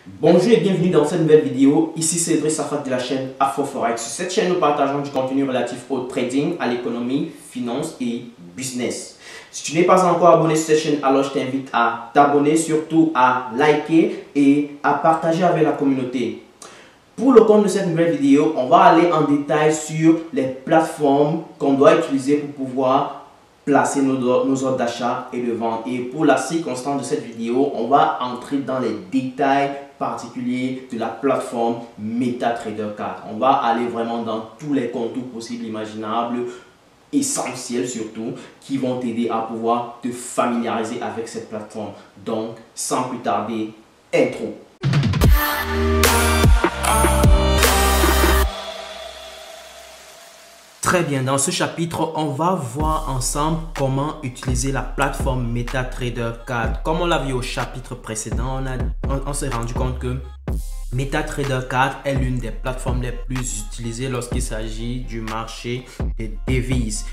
Bonjour et bienvenue dans cette nouvelle vidéo. Ici c'est Idriss Safat de la chaîne AfroForex. Sur cette chaîne, nous partageons du contenu relatif au trading, à l'économie, finance et business. Si tu n'es pas encore abonné sur cette chaîne, alors je t'invite à t'abonner, surtout à liker et à partager avec la communauté. Pour le compte de cette nouvelle vidéo, on va aller en détail sur les plateformes qu'on doit utiliser pour pouvoir placer nos ordres d'achat et de vente. Et pour la circonstance de cette vidéo, on va entrer dans les détails particuliers de la plateforme MetaTrader 4. On va aller vraiment dans tous les contours possibles, imaginables, essentiels surtout, qui vont t'aider à pouvoir te familiariser avec cette plateforme. Donc, sans plus tarder, intro. Très bien, dans ce chapitre, on va voir ensemble comment utiliser la plateforme MetaTrader 4. Comme on l'a vu au chapitre précédent, on s'est rendu compte que MetaTrader 4 est l'une des plateformes les plus utilisées lorsqu'il s'agit du marché des devises.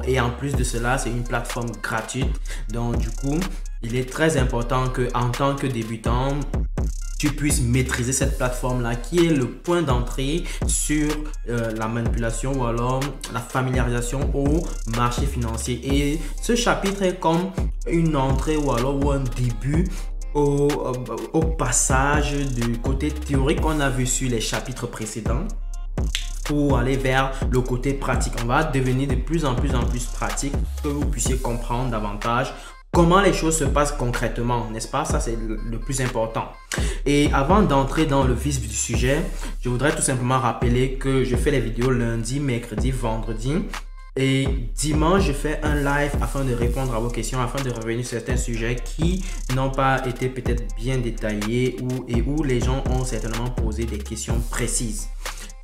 Et en plus de cela, c'est une plateforme gratuite. Donc du coup, il est très important qu'en tant que débutant, tu puisses maîtriser cette plateforme-là qui est le point d'entrée sur la manipulation ou alors la familiarisation au marché financier. Et ce chapitre est comme une entrée ou un début au passage du côté théorique qu'on a vu sur les chapitres précédents pour aller vers le côté pratique. On va devenir de plus en plus pratique pour que vous puissiez comprendre davantage comment les choses se passent concrètement, n'est-ce pas? Ça, c'est le plus important. Et avant d'entrer dans le vif du sujet, je voudrais tout simplement rappeler que je fais les vidéos lundi, mercredi, vendredi. Et dimanche, je fais un live afin de répondre à vos questions, afin de revenir sur certains sujets qui n'ont pas été peut-être bien détaillés et où les gens ont certainement posé des questions précises.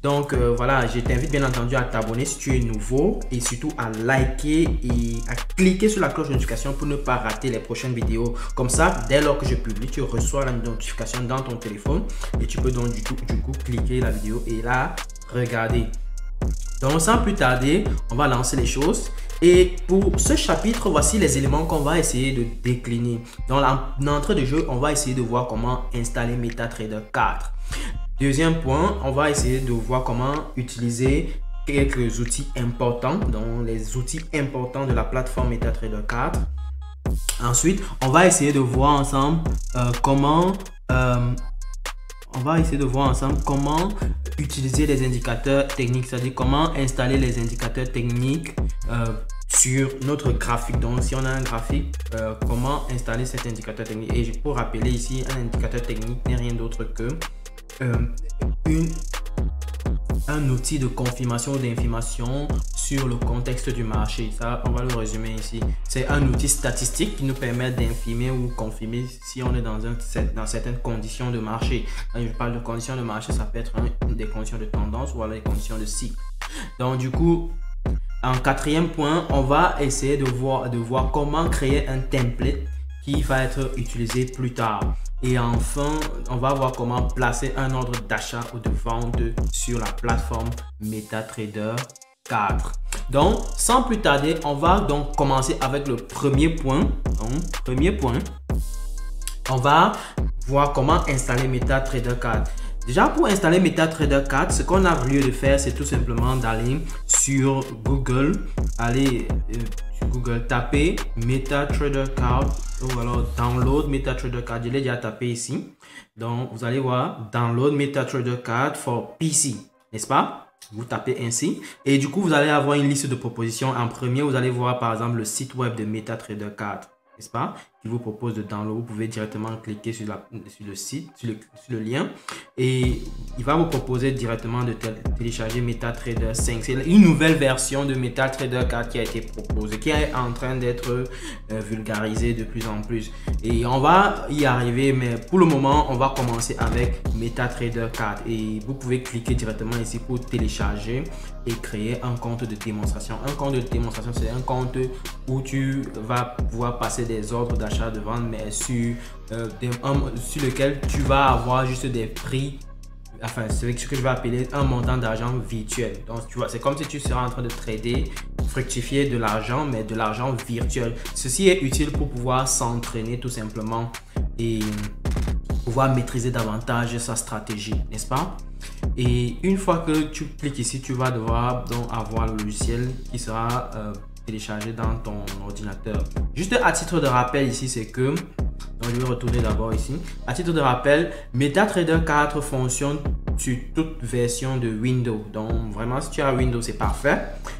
Donc voilà, je t'invite bien entendu à t'abonner si tu es nouveau et surtout à liker et à cliquer sur la cloche de notification pour ne pas rater les prochaines vidéos. Comme ça, dès lors que je publie, tu reçois la notification dans ton téléphone et tu peux donc du coup cliquer la vidéo et la regarder. Donc sans plus tarder, on va lancer les choses. Et pour ce chapitre, voici les éléments qu'on va essayer de décliner. Dans l'entrée de jeu, on va essayer de voir comment installer MetaTrader 4. Deuxième point, on va essayer de voir comment utiliser quelques outils importants, donc les outils importants de la plateforme MetaTrader 4. Ensuite, on va essayer de voir ensemble comment utiliser les indicateurs techniques, c'est-à-dire comment installer les indicateurs techniques sur notre graphique. Donc si on a un graphique, comment installer cet indicateur technique. Et pour rappeler ici, un indicateur technique n'est rien d'autre que un outil de confirmation ou d'information sur le contexte du marché. Ça, on va le résumer ici. C'est un outil statistique qui nous permet d'infirmer ou confirmer si on est dans certaines conditions de marché. Quand je parle de conditions de marché, ça peut être des conditions de tendance ou alors des conditions de cycle. Donc du coup, en quatrième point, on va essayer de voir comment créer un template qui va être utilisé plus tard. Et enfin, on va voir comment placer un ordre d'achat ou de vente sur la plateforme MetaTrader 4. Donc, sans plus tarder, on va donc commencer avec le premier point. Donc, premier point, on va voir comment installer MetaTrader 4. Déjà, pour installer MetaTrader 4, ce qu'on a lieu de faire, c'est tout simplement d'aller sur Google, taper MetaTrader 4 ou alors download MetaTrader 4. Je l'ai déjà tapé ici. Donc, vous allez voir download MetaTrader 4 for PC, n'est-ce pas? Vous tapez ainsi et du coup, vous allez avoir une liste de propositions. En premier, vous allez voir par exemple le site web de MetaTrader 4. N'est-ce pas, qui vous propose de download. Vous pouvez directement cliquer sur le site, sur le lien et il va vous proposer directement de télécharger MetaTrader 5. C'est une nouvelle version de MetaTrader 4 qui a été proposée, qui est en train d'être vulgarisée de plus en plus. Et on va y arriver, mais pour le moment, on va commencer avec MetaTrader 4. Et vous pouvez cliquer directement ici pour télécharger et créer un compte de démonstration. Un compte de démonstration, c'est un compte où tu vas pouvoir passer des ordres d'achat, de vente, mais sur lequel tu vas avoir juste des prix, enfin ce que je vais appeler un montant d'argent virtuel. Donc tu vois, c'est comme si tu seras en train de trader, fructifier de l'argent, mais de l'argent virtuel. Ceci est utile pour pouvoir s'entraîner tout simplement et pouvoir maîtriser davantage sa stratégie, n'est-ce pas? Et une fois que tu cliques ici, tu vas devoir donc avoir le logiciel qui sera téléchargé dans ton ordinateur. Juste à titre de rappel ici, c'est que, donc je vais retourner d'abord ici. À titre de rappel, MetaTrader 4 fonctionne sur toute version de Windows. Donc vraiment, si tu as Windows, c'est parfait.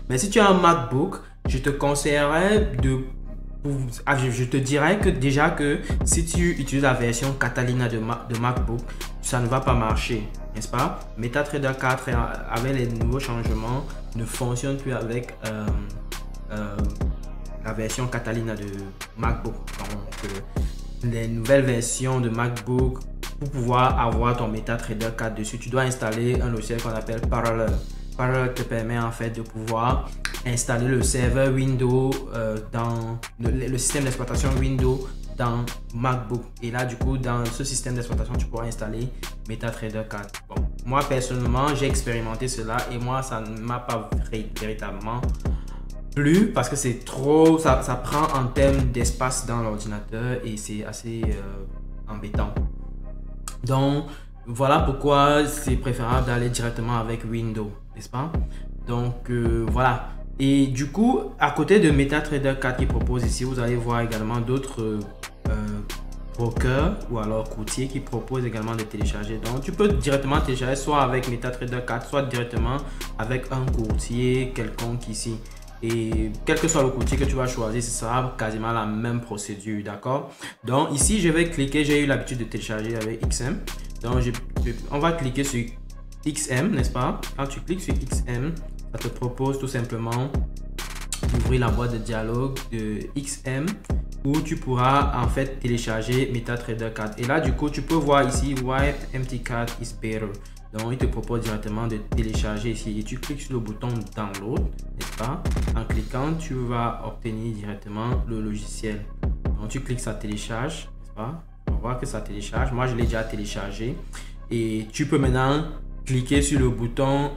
Mais si tu as un MacBook, je te conseillerais je te dirais que déjà que si tu utilises la version Catalina de MacBook, ça ne va pas marcher, n'est-ce pas? MetaTrader 4 avec les nouveaux changements ne fonctionne plus avec la version Catalina de MacBook. Donc les nouvelles versions de MacBook, pour pouvoir avoir ton MetaTrader 4 dessus, tu dois installer un logiciel qu'on appelle Parallel. Parallel te permet en fait de pouvoir installer le serveur Windows dans le système d'exploitation Windows dans MacBook. Et là, du coup, dans ce système d'exploitation, tu pourras installer MetaTrader 4. Bon, moi, personnellement, j'ai expérimenté cela et moi, ça ne m'a pas véritablement plu parce que c'est trop, ça prend en termes d'espace dans l'ordinateur et c'est assez embêtant. Donc, voilà pourquoi c'est préférable d'aller directement avec Windows, n'est-ce pas? Donc, voilà. Et du coup, à côté de MetaTrader 4 qui propose ici, vous allez voir également d'autres brokers ou alors courtiers qui proposent également de télécharger. Donc, tu peux directement télécharger soit avec MetaTrader 4, soit directement avec un courtier quelconque ici. Et quel que soit le courtier que tu vas choisir, ce sera quasiment la même procédure, d'accord? Donc ici, je vais cliquer, j'ai eu l'habitude de télécharger avec XM. Donc on va cliquer sur XM, n'est-ce pas? Quand tu cliques sur XM, ça te propose tout simplement d'ouvrir la boîte de dialogue de XM où tu pourras en fait télécharger MetaTrader 4. Et là, du coup, tu peux voir ici, Why MT4 is better. Donc, il te propose directement de télécharger ici et tu cliques sur le bouton Download, n'est-ce pas? En cliquant, tu vas obtenir directement le logiciel. Donc, tu cliques, ça télécharge, n'est-ce pas? On va voir que ça télécharge. Moi, je l'ai déjà téléchargé. Et tu peux maintenant cliquer sur le bouton.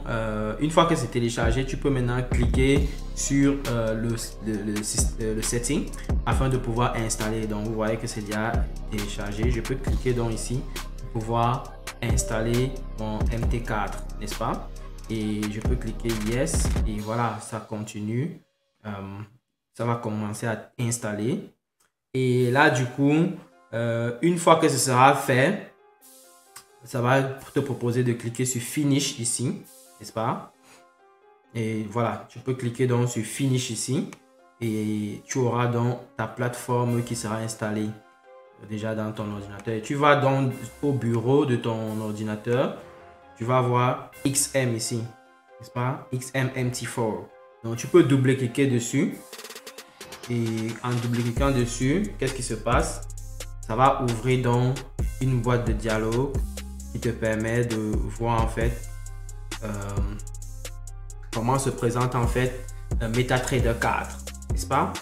Une fois que c'est téléchargé, tu peux maintenant cliquer sur le setting afin de pouvoir installer. Donc, vous voyez que c'est déjà téléchargé. Je peux cliquer donc ici pour pouvoir installer mon MT4, n'est-ce pas? Et je peux cliquer Yes et voilà, ça continue. Ça va commencer à installer. Et là, du coup, une fois que ce sera fait, ça va te proposer de cliquer sur Finish ici, n'est-ce pas? Et voilà, tu peux cliquer donc sur Finish ici et tu auras donc ta plateforme qui sera installée déjà dans ton ordinateur. Et tu vas donc au bureau de ton ordinateur, tu vas voir XM ici, n'est-ce pas? XM MT4. Donc tu peux double-cliquer dessus et en double-cliquant dessus, qu'est-ce qui se passe? Ça va ouvrir donc une boîte de dialogue qui te permet de voir en fait comment se présente en fait MetaTrader 4, n'est-ce pas?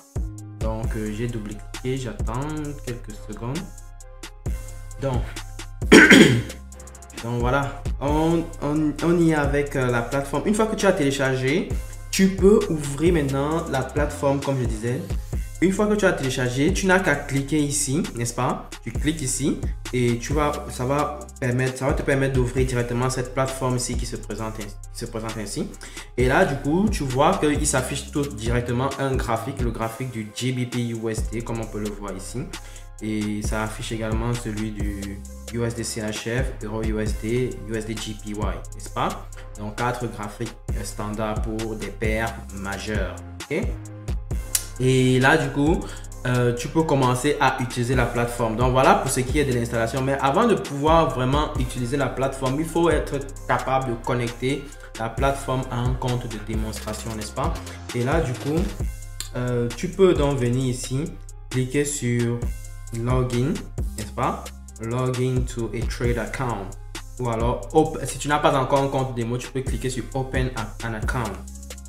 Donc j'ai double-cliqué, j'attends quelques secondes. Donc, donc voilà, on y est avec la plateforme. Une fois que tu as téléchargé, tu peux ouvrir maintenant la plateforme comme je disais. Une fois que tu as téléchargé, tu n'as qu'à cliquer ici, n'est-ce pas? Tu cliques ici et ça va te permettre d'ouvrir directement cette plateforme ici qui se présente ainsi. Et là, du coup, tu vois qu'il s'affiche tout directement un graphique, le graphique du GBP USD, comme on peut le voir ici. Et ça affiche également celui du USD CHF, Euro USD, USD JPY, n'est-ce pas? Donc, 4 graphiques standards pour des paires majeures. Ok? Et là, du coup, tu peux commencer à utiliser la plateforme. Donc, voilà pour ce qui est de l'installation. Mais avant de pouvoir vraiment utiliser la plateforme, il faut être capable de connecter la plateforme à un compte de démonstration, n'est-ce pas? Et là, du coup, tu peux donc venir ici, cliquer sur Login, n'est-ce pas? Login to a trade account. Ou alors, si tu n'as pas encore un compte démo, tu peux cliquer sur Open an account.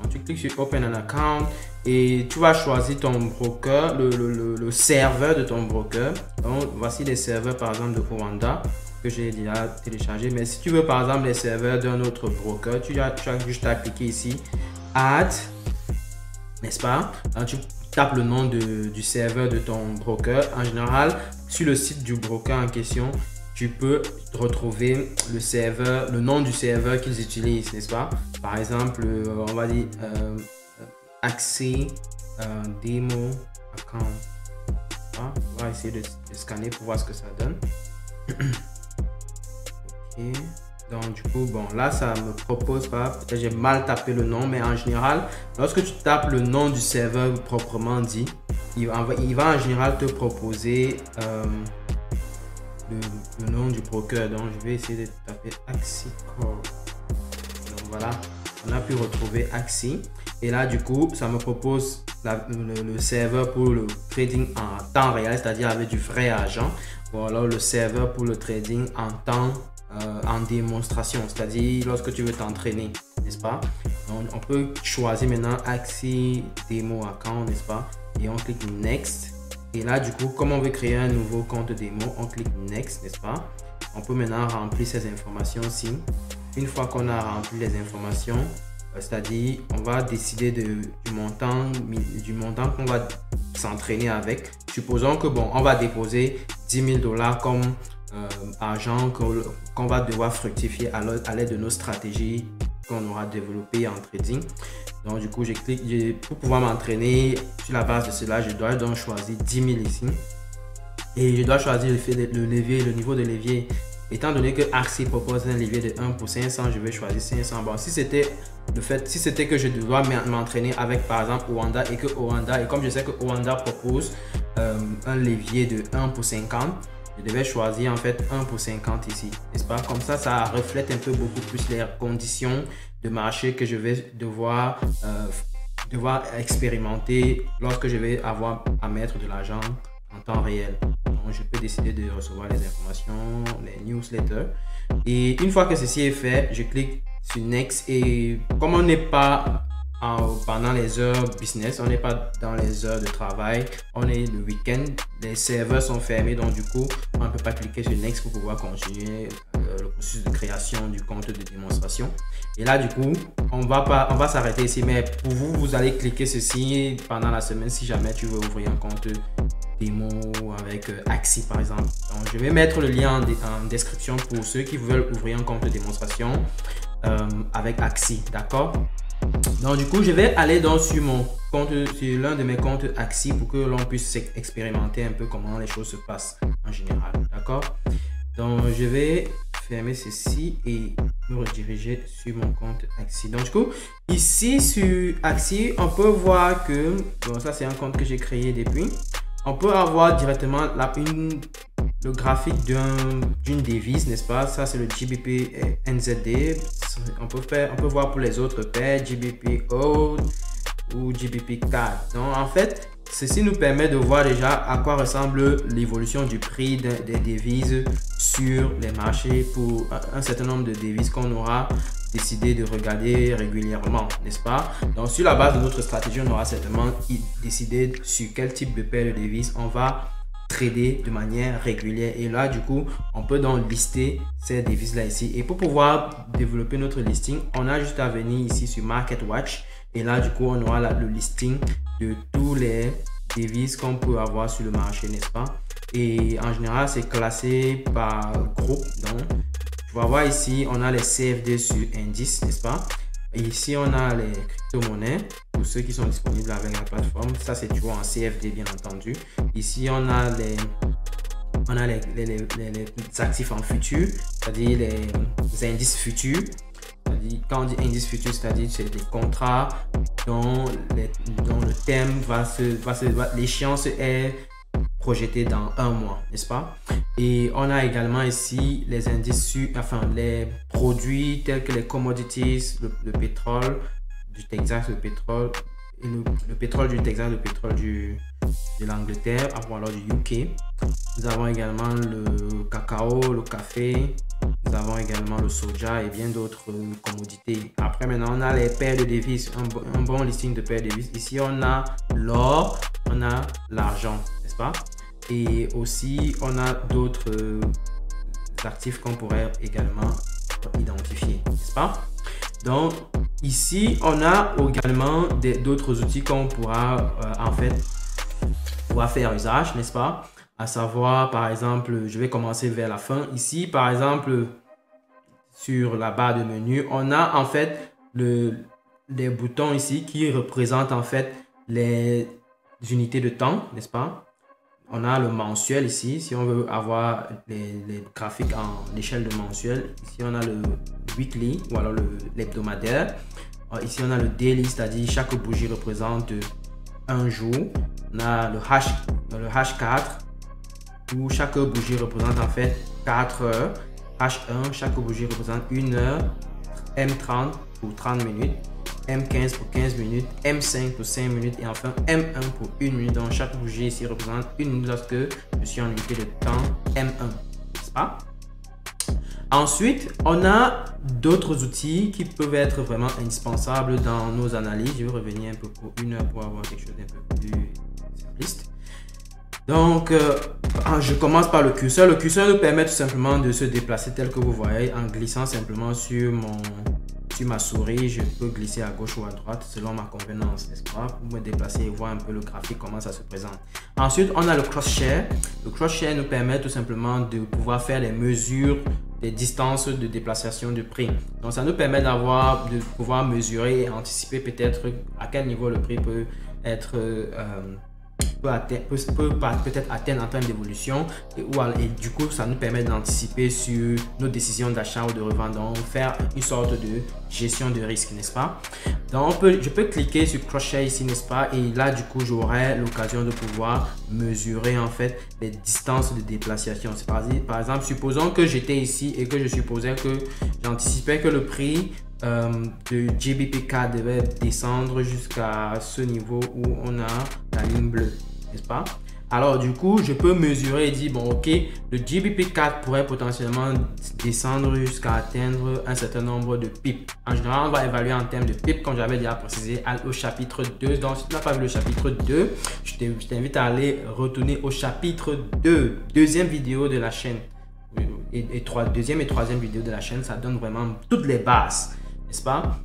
Donc, tu cliques sur Open an account et tu vas choisir ton broker, le serveur de ton broker. Donc, voici les serveurs par exemple de Oanda que j'ai déjà téléchargé. Mais si tu veux par exemple les serveurs d'un autre broker, tu as juste à cliquer ici Add, n'est-ce pas? Donc, tu tapes le nom du serveur de ton broker. En général, sur le site du broker en question, tu peux retrouver le serveur, le nom du serveur qu'ils utilisent, n'est-ce pas? Par exemple, on va dire accès démo account. On va essayer de scanner pour voir ce que ça donne. Ok. Donc du coup, bon, là ça me propose pas, peut-être j'ai mal tapé le nom, mais en général, lorsque tu tapes le nom du serveur proprement dit, il va en général te proposer le nom du broker. Donc je vais essayer de taper Axie Corp. Donc voilà, on a pu retrouver Axie. Et là du coup, ça me propose le serveur pour le trading en temps réel, c'est-à-dire avec du vrai argent, ou alors le serveur pour le trading en temps en démonstration, c'est-à-dire lorsque tu veux t'entraîner, n'est-ce pas? Donc on peut choisir maintenant Axie Demo Account, n'est-ce pas? Et on clique Next. Et là du coup, comme on veut créer un nouveau compte démo, on clique Next, n'est-ce pas? On peut maintenant remplir ces informations aussi. Une fois qu'on a rempli les informations, c'est-à-dire on va décider du montant qu'on va s'entraîner avec. Supposons que bon, on va déposer 10 000 $ comme argent qu'on va devoir fructifier à l'aide de nos stratégies qu'on aura développées en trading. Donc du coup, pour pouvoir m'entraîner sur la base de cela, je dois donc choisir 10 000 ici. Et je dois choisir le niveau de levier. Étant donné que Axie propose un levier de 1 pour 500, je vais choisir 500. Bon, si c'était que je dois m'entraîner avec par exemple Oanda et comme je sais que Oanda propose un levier de 1 pour 50, je devais choisir en fait 1 pour 50 ici, n'est-ce pas? Comme ça reflète un peu beaucoup plus les conditions de marché que je vais devoir expérimenter lorsque je vais avoir à mettre de l'argent en temps réel. Donc, je peux décider de recevoir les informations, les newsletters. Et une fois que ceci est fait, je clique sur Next. Et comme on n'est pas pendant les heures business, on n'est pas dans les heures de travail, on est le week-end, les serveurs sont fermés, donc du coup on ne peut pas cliquer sur Next pour pouvoir continuer le processus de création du compte de démonstration. Et là du coup on va s'arrêter ici, mais pour vous allez cliquer ceci pendant la semaine si jamais tu veux ouvrir un compte démo avec Axie par exemple. Donc je vais mettre le lien en description pour ceux qui veulent ouvrir un compte de démonstration avec Axie, d'accord? Donc du coup je vais aller sur mon compte, sur l'un de mes comptes Axie pour que l'on puisse expérimenter un peu comment les choses se passent en général, d'accord? Donc je vais fermer ceci et me rediriger sur mon compte Axie. Donc du coup ici sur Axie on peut voir que bon, ça c'est un compte que j'ai créé depuis. On peut avoir directement le graphique d'une devise, n'est-ce pas? Ça c'est le GBP NZD. On peut voir pour les autres paires GBP AUD ou GBP CAD. Donc en fait, ceci nous permet de voir déjà à quoi ressemble l'évolution du prix des devises sur les marchés pour un certain nombre de devises qu'on aura décidé de regarder régulièrement, n'est-ce pas? Donc sur la base de notre stratégie, on aura certainement décidé sur quel type de paire de devises on va trader de manière régulière. Et là du coup on peut donc lister ces devises là ici. Et pour pouvoir développer notre listing, on a juste à venir ici sur Market Watch. Et là du coup on aura le listing de tous les devises qu'on peut avoir sur le marché, n'est-ce pas? Et en général c'est classé par groupe. Donc tu vas voir ici on a les CFD sur indice, n'est-ce pas? Et ici on a les crypto-monnaies pour ceux qui sont disponibles avec la plateforme. Ça c'est toujours en CFD bien entendu. Ici on a les actifs en futur, c'est-à-dire les indices futurs. Quand on dit indice futur, c'est-à-dire c'est des contrats dont le thème l'échéance est projeté dans un mois, n'est-ce pas? Et on a également ici les indices les produits tels que les commodities, le pétrole du Texas, le pétrole du Texas, le pétrole de l'Angleterre, ou alors du UK. Nous avons également le cacao, le café, nous avons également le soja et bien d'autres commodités. Après maintenant on a les paires de devises, un bon listing de paires de devises. Ici on a l'or, on a l'argent, n'est-ce pas? Et aussi on a d'autres actifs qu'on pourrait également identifier, n'est-ce pas? Donc ici on a également d'autres outils qu'on pourra en fait faire usage, n'est-ce pas? à savoir, par exemple, je vais commencer vers la fin. Ici, par exemple, sur la barre de menu, on a en fait des boutons ici qui représentent en fait les unités de temps, n'est-ce pas? On a le mensuel ici, si on veut avoir les graphiques en échelle de mensuel. Ici, on a le weekly ou alors l'hebdomadaire. Ici, on a le daily, c'est-à-dire chaque bougie représente un jour. On a le hash 4, où chaque bougie représente en fait 4 heures. H1, chaque bougie représente 1 heure. M30 pour 30 minutes. M15 pour 15 minutes, M5 pour 5 minutes et enfin M1 pour 1 minute. Donc chaque bougie ici représente 1 minute lorsque je suis en unité de temps M1, n'est-ce pas? Ensuite, on a d'autres outils qui peuvent être vraiment indispensables dans nos analyses. Je vais revenir un peu pour 1 heure pour avoir quelque chose d'un peu plus simpliste. Donc, je commence par le curseur. Le curseur nous permet tout simplement de se déplacer tel que vous voyez en glissant simplement sur ma souris. Je peux glisser à gauche ou à droite selon ma convenance, n'est-ce pas, pour me déplacer et voir un peu le graphique, comment ça se présente. Ensuite, on a le cross-share. Le cross-share nous permet tout simplement de pouvoir faire les mesures des distances de déplacement de prix. Donc, ça nous permet de pouvoir mesurer et anticiper peut-être à quel niveau le prix peut être peut-être atteindre en termes d'évolution et du coup ça nous permet d'anticiper sur nos décisions d'achat ou de revente, donc faire une sorte de gestion de risque, n'est-ce pas? Donc je peux cliquer sur crochet ici, n'est-ce pas, et là du coup j'aurai l'occasion de pouvoir mesurer en fait les distances de déplacement. C'est par exemple, supposons que j'étais ici et que je supposais que j'anticipais que le prix de GBP4 devait descendre jusqu'à ce niveau où on a la ligne bleue, n'est-ce pas? Alors du coup, je peux mesurer et dire, bon ok, le GBP4 pourrait potentiellement descendre jusqu'à atteindre un certain nombre de pips. En général, on va évaluer en termes de pips, comme j'avais déjà précisé au chapitre 2. Donc si tu n'as pas vu le chapitre 2, je t'invite à aller retourner au chapitre 2, deuxième vidéo de la chaîne. Deuxième et troisième vidéo de la chaîne, ça donne vraiment toutes les bases, n'est-ce pas?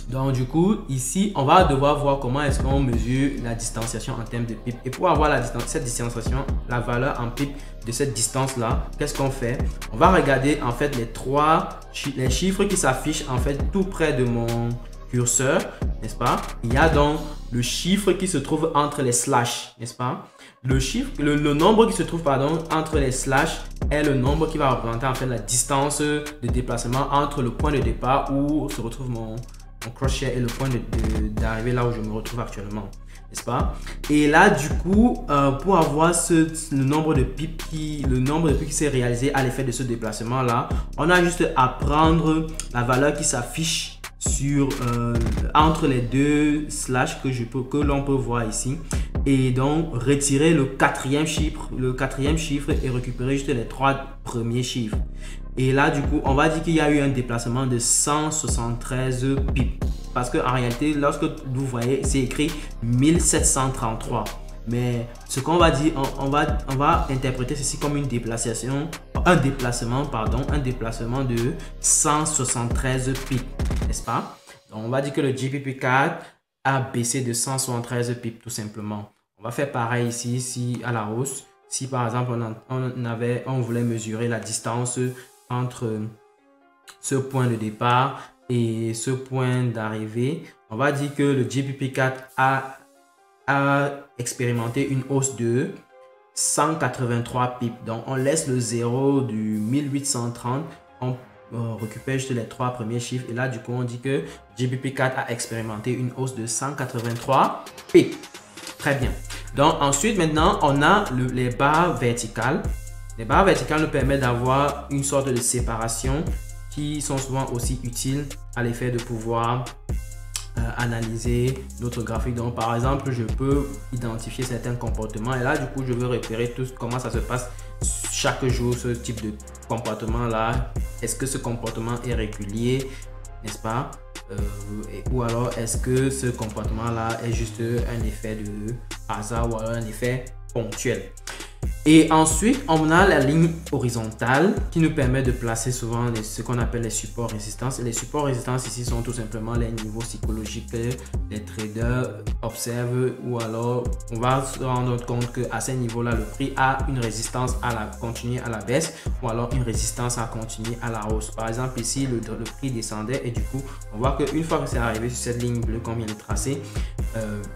Donc du coup, ici, on va devoir voir comment est-ce qu'on mesure la distanciation en termes de pips. Et pour avoir cette distanciation, la valeur en pips de cette distance-là, qu'est-ce qu'on fait? On va regarder en fait les chiffres qui s'affichent en fait tout près de mon curseur, n'est-ce pas? Il y a donc le chiffre qui se trouve entre les slash, n'est-ce pas? Le nombre qui se trouve entre les slash est le nombre qui va représenter en fait la distance de déplacement entre le point de départ où se retrouve mon crochet et le point d'arrivée là où je me retrouve actuellement, n'est-ce pas? Et là du coup, pour avoir le nombre de pips qui s'est réalisé à l'effet de ce déplacement là, on a juste à prendre la valeur qui s'affiche entre les deux slash que l'on peut voir ici, et donc retirer le quatrième chiffre et récupérer juste les 3 premiers chiffres. Et là du coup on va dire qu'il y a eu un déplacement de 173 pips, parce que en réalité lorsque vous voyez c'est écrit 1733, mais ce qu'on va dire, on va interpréter ceci comme un déplacement de 173 pips, n'est-ce pas? Donc on va dire que le GBP4 a baissé de 173 pips tout simplement. On va faire pareil ici à la hausse. Si par exemple on voulait mesurer la distance entre ce point de départ et ce point d'arrivée, on va dire que le GBP4 a expérimenté une hausse de 183 pips. Donc on laisse le 0 du 1830, on récupère juste les 3 premiers chiffres et là du coup on dit que GBP4 a expérimenté une hausse de 183 pips. Très bien. Donc ensuite maintenant on a les barres verticales. Les barres verticales nous permettent d'avoir une sorte de séparation qui sont souvent aussi utiles à l'effet de pouvoir analyser notre graphique. Donc par exemple, je peux identifier certains comportements et là du coup je veux repérer comment ça se passe chaque jour, ce type de comportement là. Est-ce que ce comportement est régulier, n'est-ce pas? Ou alors est-ce que ce comportement là est juste un effet de hasard ou alors un effet ponctuel? Et ensuite, on a la ligne horizontale qui nous permet de placer souvent ce qu'on appelle les supports résistance. Et les supports résistance ici sont tout simplement les niveaux psychologiques que les traders observent, ou alors on va se rendre compte qu'à ces niveaux-là, le prix a une résistance à continuer à la baisse, ou alors une résistance à continuer à la hausse. Par exemple, ici, le prix descendait et du coup, on voit qu'une fois que c'est arrivé sur cette ligne bleue qu'on vient de tracer,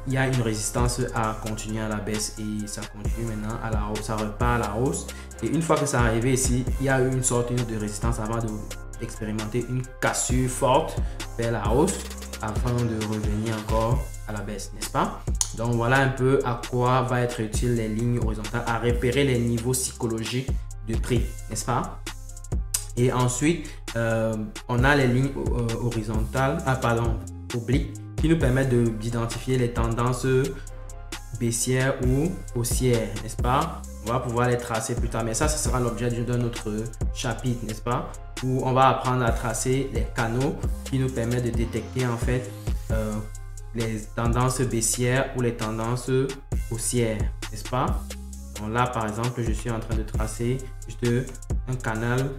il y a une résistance à continuer à la baisse et ça continue maintenant à la hausse, ça repart à la hausse. Et une fois que c'est arrivé ici, il y a eu une sorte de résistance avant d'expérimenter une cassure forte vers la hausse afin de revenir encore à la baisse, n'est-ce pas? Donc voilà un peu à quoi va être utile les lignes horizontales, à repérer les niveaux psychologiques de prix, n'est-ce pas? Et ensuite, on a les lignes horizontales, obliques, qui nous permettent d'identifier les tendances baissières ou haussières, n'est-ce pas? On va pouvoir les tracer plus tard, mais ça, ce sera l'objet d'un autre chapitre, n'est-ce pas? Où on va apprendre à tracer les canaux qui nous permettent de détecter en fait les tendances baissières ou les tendances haussières, n'est-ce pas? Donc là, par exemple, je suis en train de tracer juste un canal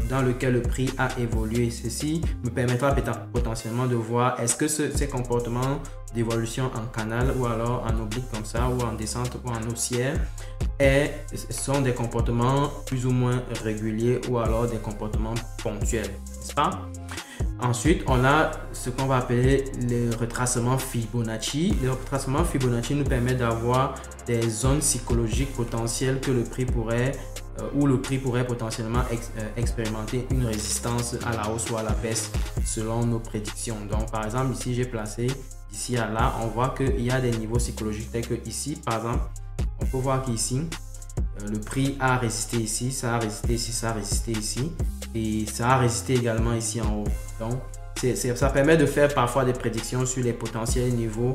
dans lequel le prix a évolué. Ceci me permettra potentiellement de voir est-ce que ces comportements d'évolution en canal ou alors en oblique comme ça, ou en descente ou en haussière sont des comportements plus ou moins réguliers ou alors des comportements ponctuels, n'est-ce pas? Ensuite, on a ce qu'on va appeler le retracement Fibonacci. Le retracement Fibonacci nous permet d'avoir des zones psychologiques potentielles que le prix pourrait où le prix pourrait potentiellement expérimenter une résistance à la hausse ou à la baisse selon nos prédictions. Donc par exemple ici j'ai placé d'ici à là, on voit qu'il y a des niveaux psychologiques tels que ici par exemple, on peut voir qu'ici le prix a résisté ici, ça a résisté ici, ça a résisté ici et ça a résisté également ici en haut. Donc ça permet de faire parfois des prédictions sur les potentiels niveaux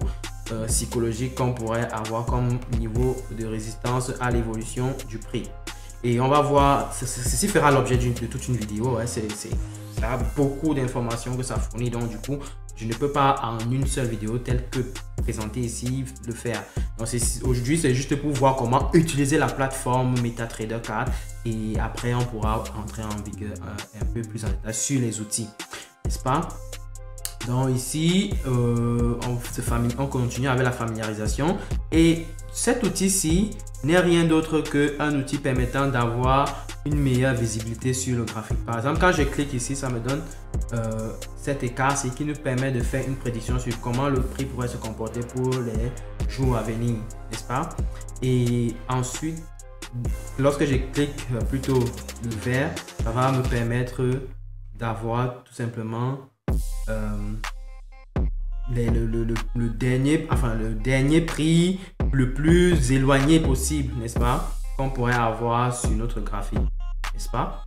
psychologiques qu'on pourrait avoir comme niveau de résistance à l'évolution du prix. Et on va voir, ceci fera l'objet de toute une vidéo. Ça a beaucoup d'informations que ça fournit. Donc du coup, je ne peux pas en une seule vidéo telle que présentée ici le faire. Donc aujourd'hui, c'est juste pour voir comment utiliser la plateforme MetaTrader 4. Et après, on pourra entrer en vigueur un peu plus en détail sur les outils. N'est-ce pas? Donc ici, on continue avec la familiarisation. Et cet outil-ci n'est rien d'autre qu'un outil permettant d'avoir une meilleure visibilité sur le graphique. Par exemple, quand je clique ici, ça me donne cet écart qui nous permet de faire une prédiction sur comment le prix pourrait se comporter pour les jours à venir, n'est-ce pas? Et ensuite, lorsque je clique plutôt le vert, ça va me permettre d'avoir tout simplement le dernier prix le plus éloigné possible, n'est-ce pas, qu'on pourrait avoir sur notre graphique, n'est-ce pas?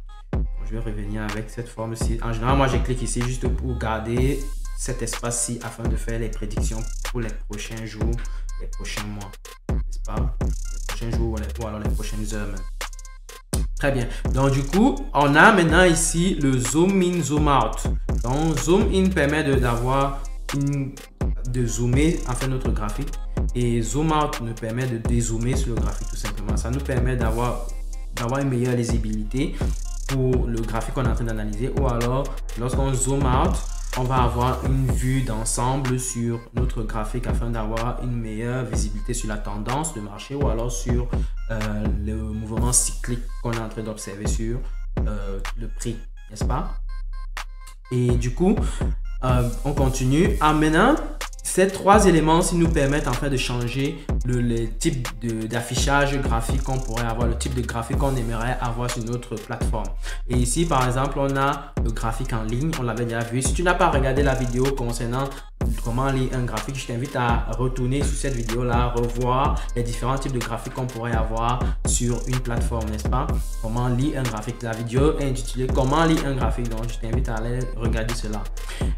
Je vais revenir avec cette forme-ci. En général, moi, je clique ici juste pour garder cet espace-ci afin de faire les prédictions pour les prochains jours, les prochains mois, n'est-ce pas? Les prochains jours ou alors les prochaines heures même. Très bien. Donc, du coup, on a maintenant ici le zoom in, zoom out. Donc, zoom in permet de zoomer en fait notre graphique et zoom out nous permet de dézoomer sur le graphique tout simplement. Ça nous permet d'avoir une meilleure lisibilité pour le graphique qu'on est en train d'analyser, ou alors lorsqu'on zoom out, on va avoir une vue d'ensemble sur notre graphique afin d'avoir une meilleure visibilité sur la tendance de marché ou alors sur le mouvement cyclique qu'on est en train d'observer sur le prix, n'est-ce pas? Et du coup, on continue. Maintenant, ces trois éléments nous permettent en fait de changer le type d'affichage graphique qu'on pourrait avoir, le type de graphique qu'on aimerait avoir sur notre plateforme. Et ici, par exemple, on a le graphique en ligne, on l'avait déjà vu. Si tu n'as pas regardé la vidéo concernant comment lire un graphique, je t'invite à retourner sur cette vidéo-là, revoir les différents types de graphiques qu'on pourrait avoir sur une plateforme, n'est-ce pas? Comment lire un graphique. La vidéo est intitulée Comment lire un graphique, donc je t'invite à aller regarder cela.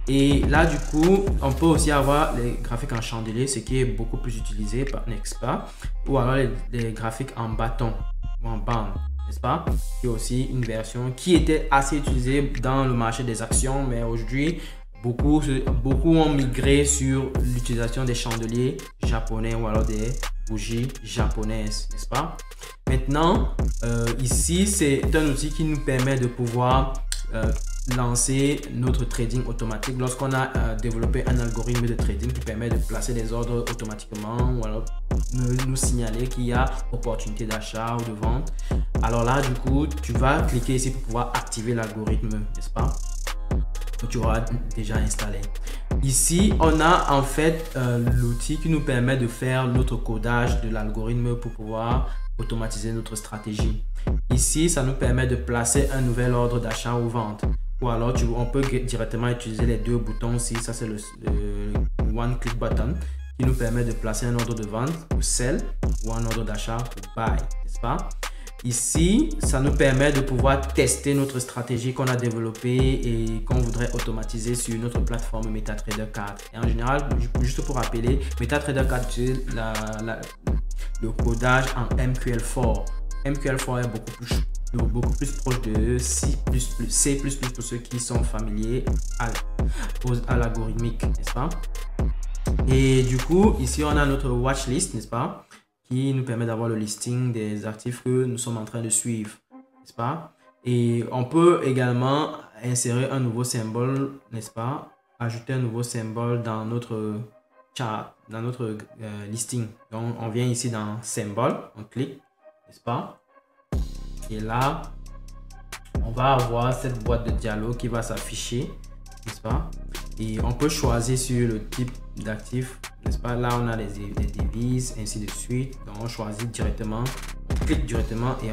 Et là, du coup, on peut aussi avoir les graphiques en chandelier, ce qui est beaucoup plus utilisé par Nexpa, ou alors les graphiques en bâton ou en bande, n'est-ce pas? Il y a aussi une version qui était assez utilisée dans le marché des actions, mais aujourd'hui, Beaucoup ont migré sur l'utilisation des chandeliers japonais ou alors des bougies japonaises, n'est-ce pas? Maintenant, ici, c'est un outil qui nous permet de pouvoir lancer notre trading automatique. Lorsqu'on a développé un algorithme de trading qui permet de placer des ordres automatiquement ou alors nous signaler qu'il y a opportunité d'achat ou de vente. Alors là, du coup, tu vas cliquer ici pour pouvoir activer l'algorithme, n'est-ce pas? Que tu auras déjà installé. Ici, on a en fait l'outil qui nous permet de faire notre codage de l'algorithme pour pouvoir automatiser notre stratégie. Ici, ça nous permet de placer un nouvel ordre d'achat ou vente. Ou alors, on peut directement utiliser les deux boutons ici. Ça, c'est le One Click Button qui nous permet de placer un ordre de vente pour sell ou un ordre d'achat pour buy, n'est-ce pas? Ici, ça nous permet de pouvoir tester notre stratégie qu'on a développée et qu'on voudrait automatiser sur notre plateforme MetaTrader 4. Et en général, juste pour rappeler, MetaTrader 4 utilise le codage en MQL4. MQL4 est beaucoup plus proche de C++, pour ceux qui sont familiers à l'algorithmique, n'est-ce pas? Et du coup, ici, on a notre watchlist, n'est-ce pas? Qui nous permet d'avoir le listing des actifs que nous sommes en train de suivre, n'est-ce pas? Et on peut également insérer un nouveau symbole, n'est-ce pas? Ajouter un nouveau symbole dans notre chart, dans notre listing. Donc, on vient ici dans symbole, on clique, n'est-ce pas? Et là, on va avoir cette boîte de dialogue qui va s'afficher, n'est-ce pas? Et on peut choisir sur le type d'actif, n'est-ce pas? Là, on a les devises, ainsi de suite. Donc, on choisit directement, on clique directement et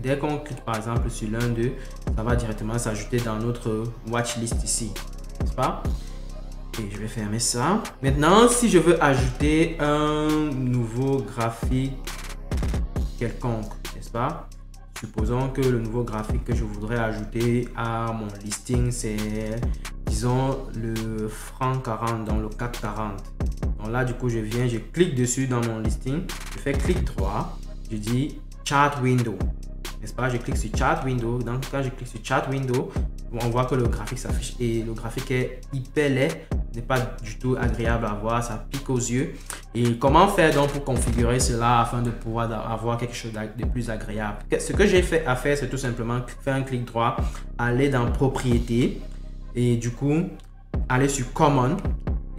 dès qu'on clique par exemple sur l'un d'eux, ça va directement s'ajouter dans notre watchlist ici, n'est-ce pas? Et je vais fermer ça. Maintenant, si je veux ajouter un nouveau graphique quelconque, n'est-ce pas? Supposons que le nouveau graphique que je voudrais ajouter à mon listing, c'est, disons, le franc 40, dans le CAC 40. Donc là, du coup, je viens, je clique dessus dans mon listing, je fais clic droit, je dis Chart Window, n'est-ce pas? Je clique sur Chart Window. Donc, quand je clique sur Chart Window, on voit que le graphique s'affiche et le graphique est hyper laid, n'est pas du tout agréable à voir, ça pique aux yeux. Et comment faire donc pour configurer cela afin de pouvoir avoir quelque chose de plus agréable? Ce que j'ai fait à faire, c'est tout simplement faire un clic droit, aller dans Propriétés et du coup aller sur Common.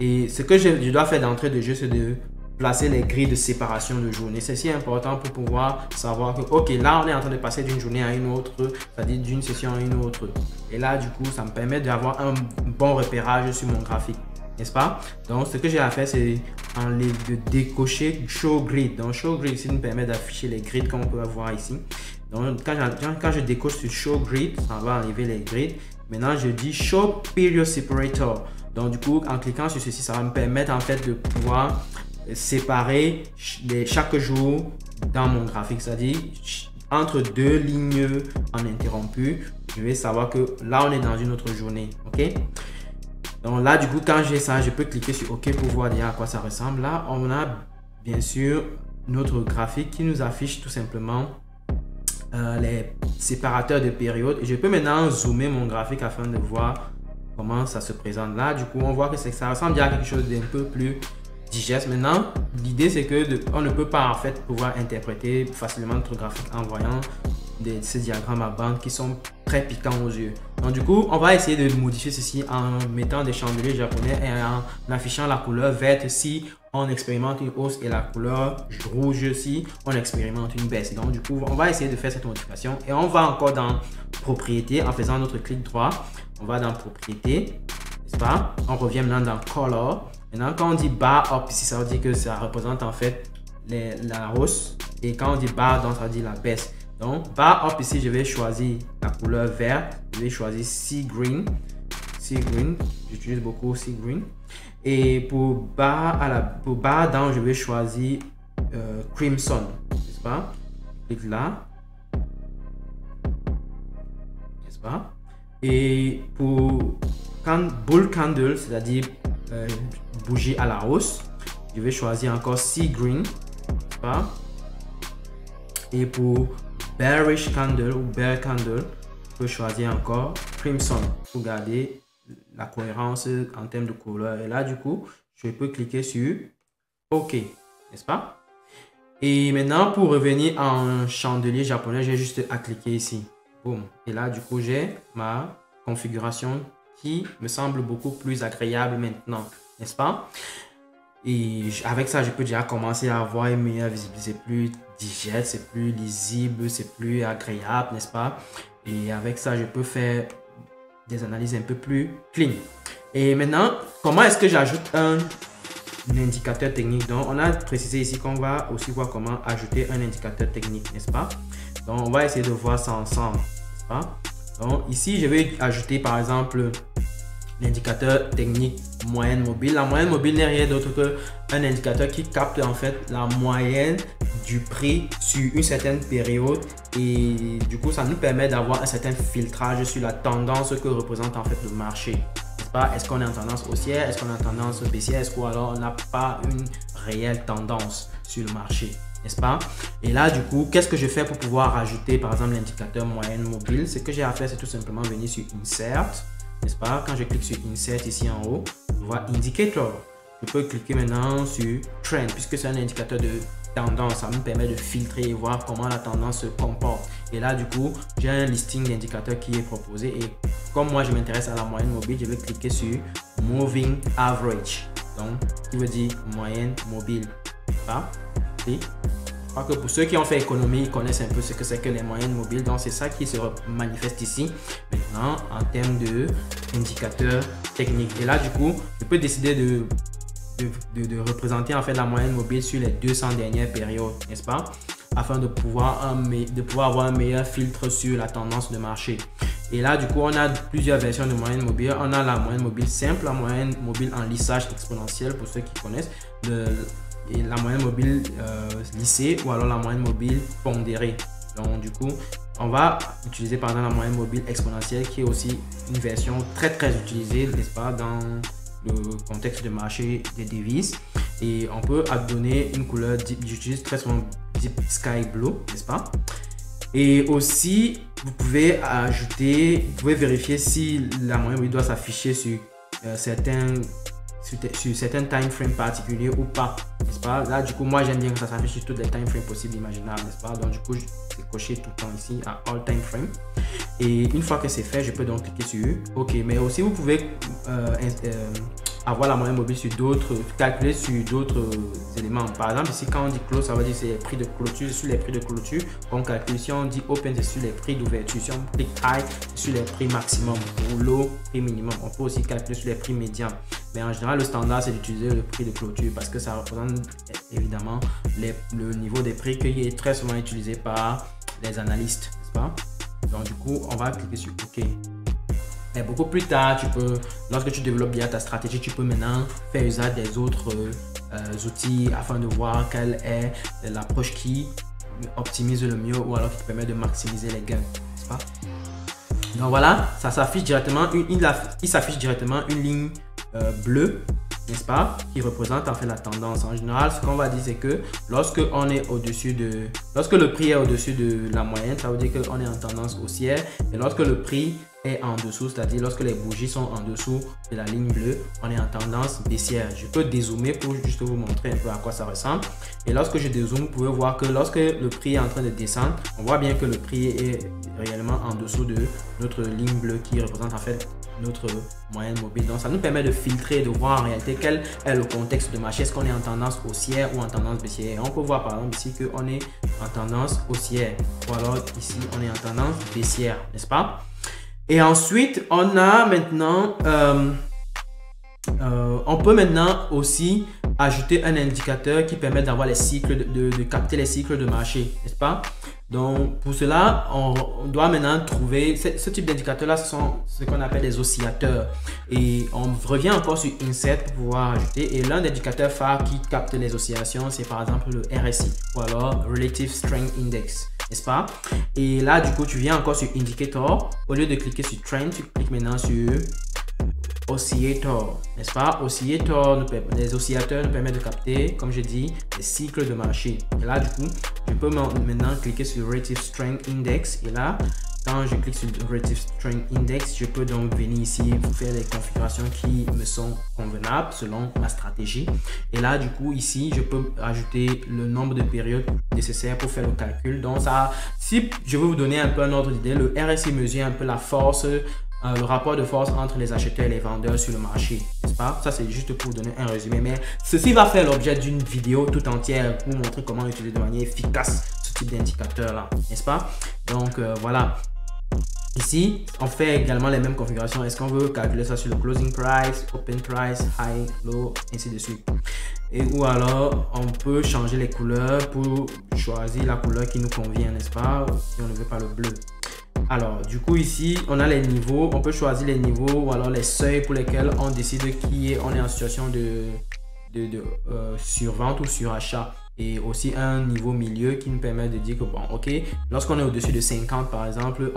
Et ce que je dois faire d'entrée de jeu, c'est de placer les grilles de séparation de journée. C'est important pour pouvoir savoir que, ok, là, on est en train de passer d'une journée à une autre, c'est-à-dire d'une session à une autre. Et là, du coup, ça me permet d'avoir un bon repérage sur mon graphique, n'est-ce pas? Donc, ce que j'ai à faire, c'est de décocher Show Grid. Donc, Show Grid ici nous permet d'afficher les grids qu'on peut avoir ici. Donc, quand je décoche sur Show Grid, ça va enlever les grids. Maintenant, je dis Show Period Separator. Donc, du coup, en cliquant sur ceci, ça va me permettre en fait de pouvoir séparer chaque jour dans mon graphique, c'est-à-dire entre deux lignes en interrompu, je vais savoir que là on est dans une autre journée. Ok, donc là du coup quand j'ai ça, je peux cliquer sur OK pour voir déjà à quoi ça ressemble. Là on a bien sûr notre graphique qui nous affiche tout simplement les séparateurs de périodes. Je peux maintenant zoomer mon graphique afin de voir comment ça se présente. Là du coup on voit que ça ressemble déjà à quelque chose d'un peu plus digeste. Maintenant, l'idée c'est que on ne peut pas en fait pouvoir interpréter facilement notre graphique en voyant ces diagrammes à bande qui sont très piquants aux yeux. Donc du coup, on va essayer de modifier ceci en mettant des chandeliers japonais et en affichant la couleur verte si on expérimente une hausse et la couleur rouge si on expérimente une baisse. Donc du coup, on va essayer de faire cette modification et on va encore dans propriété en faisant notre clic droit. On va dans propriété, n'est-ce pas? On revient maintenant dans color. Maintenant, quand on dit bar up ici, ça veut dire que ça représente en fait la hausse. Et quand on dit bar down, ça veut dire la baisse. Donc, bar up ici, je vais choisir la couleur verte. Je vais choisir Sea Green. Sea Green, j'utilise beaucoup Sea Green. Et pour bar down, je vais choisir Crimson. N'est-ce pas? Clique là. N'est-ce pas? Et pour Bull Candle, c'est-à-dire bougie à la hausse, je vais choisir encore Sea Green, pas? Et pour Bearish Candle ou Bear Candle, je peux choisir encore Crimson pour garder la cohérence en termes de couleur. Et là, du coup, je peux cliquer sur OK, n'est-ce pas? Et maintenant, pour revenir en chandelier japonais, j'ai juste à cliquer ici. Boum. Et là, du coup, j'ai ma configuration qui me semble beaucoup plus agréable maintenant, n'est-ce pas? Et avec ça, je peux déjà commencer à avoir une meilleure visibilité. C'est plus digeste, c'est plus lisible, c'est plus agréable, n'est-ce pas? Et avec ça, je peux faire des analyses un peu plus clean. Et maintenant, comment est-ce que j'ajoute un indicateur technique? Donc, on a précisé ici qu'on va aussi voir comment ajouter un indicateur technique, n'est-ce pas? Donc, on va essayer de voir ça ensemble, n'est-ce pas? Donc, ici, je vais ajouter par exemple l'indicateur technique moyenne mobile. La moyenne mobile n'est rien d'autre qu'un indicateur qui capte en fait la moyenne du prix sur une certaine période et du coup ça nous permet d'avoir un certain filtrage sur la tendance que représente en fait le marché. N'est-ce pas? Est-ce qu'on est en tendance haussière? Est-ce qu'on est en tendance baissière? Est-ce qu'alors on n'a pas une réelle tendance sur le marché? N'est-ce pas? Et là, du coup, qu'est-ce que je fais pour pouvoir ajouter par exemple l'indicateur moyenne mobile? Ce que j'ai à faire, c'est tout simplement venir sur Insert. N'est-ce pas? Quand je clique sur Insert ici en haut, je vois Indicator. Je peux cliquer maintenant sur Trend puisque c'est un indicateur de tendance. Ça me permet de filtrer et voir comment la tendance se comporte. Et là, du coup, j'ai un listing d'indicateurs qui est proposé. Et comme moi, je m'intéresse à la moyenne mobile, je vais cliquer sur Moving Average. Donc, qui veut dire moyenne mobile. Et je crois que pour ceux qui ont fait économie, ils connaissent un peu ce que c'est que les moyennes mobiles. Donc, c'est ça qui se manifeste ici. Maintenant, en termes d'indicateurs techniques. Et là, du coup, je peux décider de représenter en fait la moyenne mobile sur les 200 dernières périodes, n'est-ce pas? Afin de pouvoir avoir un meilleur filtre sur la tendance de marché. Et là, du coup, on a plusieurs versions de moyenne mobile. On a la moyenne mobile simple, la moyenne mobile en lissage exponentiel pour ceux qui connaissent. Et la moyenne mobile lissée ou alors la moyenne mobile pondérée. Donc du coup, on va utiliser par exemple la moyenne mobile exponentielle qui est aussi une version très utilisée, n'est-ce pas, dans le contexte de marché des devises. Et on peut donner une couleur, j'utilise très souvent Deep Sky Blue, n'est-ce pas? Et aussi, vous pouvez vérifier si la moyenne mobile doit s'afficher sur certains time frames particuliers ou pas, n'est-ce pas? Là, du coup, moi, j'aime bien que ça s'affiche sur toutes les time frames possibles imaginables, n'est-ce pas? Donc, du coup, c'est coché tout le temps ici à All Time Frame. Et une fois que c'est fait, je peux donc cliquer sur OK. Mais aussi, vous pouvez avoir la moyenne mobile sur d'autres, calculer sur d'autres éléments. Par exemple, ici, quand on dit close, ça veut dire c'est les prix de clôture, sur les prix de clôture qu'on calcule. Si on dit open, c'est sur les prix d'ouverture. Si on clique high, c'est sur les prix maximum. Ou low, prix minimum. On peut aussi calculer sur les prix médians. Mais en général, le standard, c'est d'utiliser le prix de clôture parce que ça représente évidemment le niveau des prix qui est très souvent utilisé par les analystes, n'est-ce pas? Donc, du coup, on va cliquer sur OK. Et beaucoup plus tard, lorsque tu développes bien ta stratégie, tu peux maintenant faire usage des autres outils afin de voir quelle est l'approche qui optimise le mieux ou alors qui te permet de maximiser les gains, n'est-ce pas? Donc voilà, ça s'affiche directement, il s'affiche directement une ligne bleue, n'est-ce pas, qui représente en fait la tendance. En général, ce qu'on va dire, c'est que lorsque le prix est au-dessus de la moyenne, ça veut dire qu'on est en tendance haussière. Et lorsque le prix est en dessous, c'est-à-dire lorsque les bougies sont en dessous de la ligne bleue, on est en tendance baissière. Je peux dézoomer pour juste vous montrer un peu à quoi ça ressemble. Et lorsque je dézoome, vous pouvez voir que lorsque le prix est en train de descendre, on voit bien que le prix est réellement en dessous de notre ligne bleue qui représente en fait notre moyenne mobile. Donc ça nous permet de filtrer et de voir en réalité quel est le contexte de marché. Est-ce qu'on est en tendance haussière ou en tendance baissière? Et on peut voir par exemple ici qu'on est en tendance haussière ou alors ici on est en tendance baissière, n'est-ce pas? Et ensuite on a maintenant on peut maintenant aussi ajouter un indicateur qui permet d'avoir les cycles, de capter les cycles de marché, n'est-ce pas? Donc pour cela, on doit maintenant trouver ce type d'indicateur-là, ce sont ce qu'on appelle des oscillateurs. Et on revient encore sur Insert pour pouvoir ajouter. Et l'un des indicateurs phares qui capte les oscillations, c'est par exemple le RSI ou alors Relative Strength Index, n'est-ce pas? Et là, du coup, tu viens encore sur Indicator. Au lieu de cliquer sur Trend, tu cliques maintenant sur Oscillator, n'est-ce pas? Les oscillateurs nous permettent de capter, comme je dis, les cycles de marché. Et là, du coup, je peux maintenant cliquer sur Relative Strength Index. Et là, quand je clique sur Relative Strength Index, je peux donc venir ici pour faire les configurations qui me sont convenables selon ma stratégie. Et là, du coup, ici, je peux ajouter le nombre de périodes nécessaires pour faire le calcul. Donc, ça, si je veux vous donner un peu un ordre d'idée, le RSI mesure un peu la force, le rapport de force entre les acheteurs et les vendeurs sur le marché, n'est-ce pas? Ça, c'est juste pour vous donner un résumé. Mais ceci va faire l'objet d'une vidéo tout entière pour montrer comment utiliser de manière efficace ce type d'indicateur là, n'est-ce pas? Donc, voilà. Ici, on fait également les mêmes configurations. Est-ce qu'on veut calculer ça sur le closing price, open price, high, low, ainsi de suite. Et ou alors, on peut changer les couleurs pour choisir la couleur qui nous convient, n'est-ce pas? Si on ne veut pas le bleu. Alors, du coup, ici, on a les niveaux. On peut choisir les niveaux ou alors les seuils pour lesquels on décide on est en situation de survente ou surachat. Et aussi un niveau milieu qui nous permet de dire que, bon, ok, lorsqu'on est au-dessus de 50, par exemple,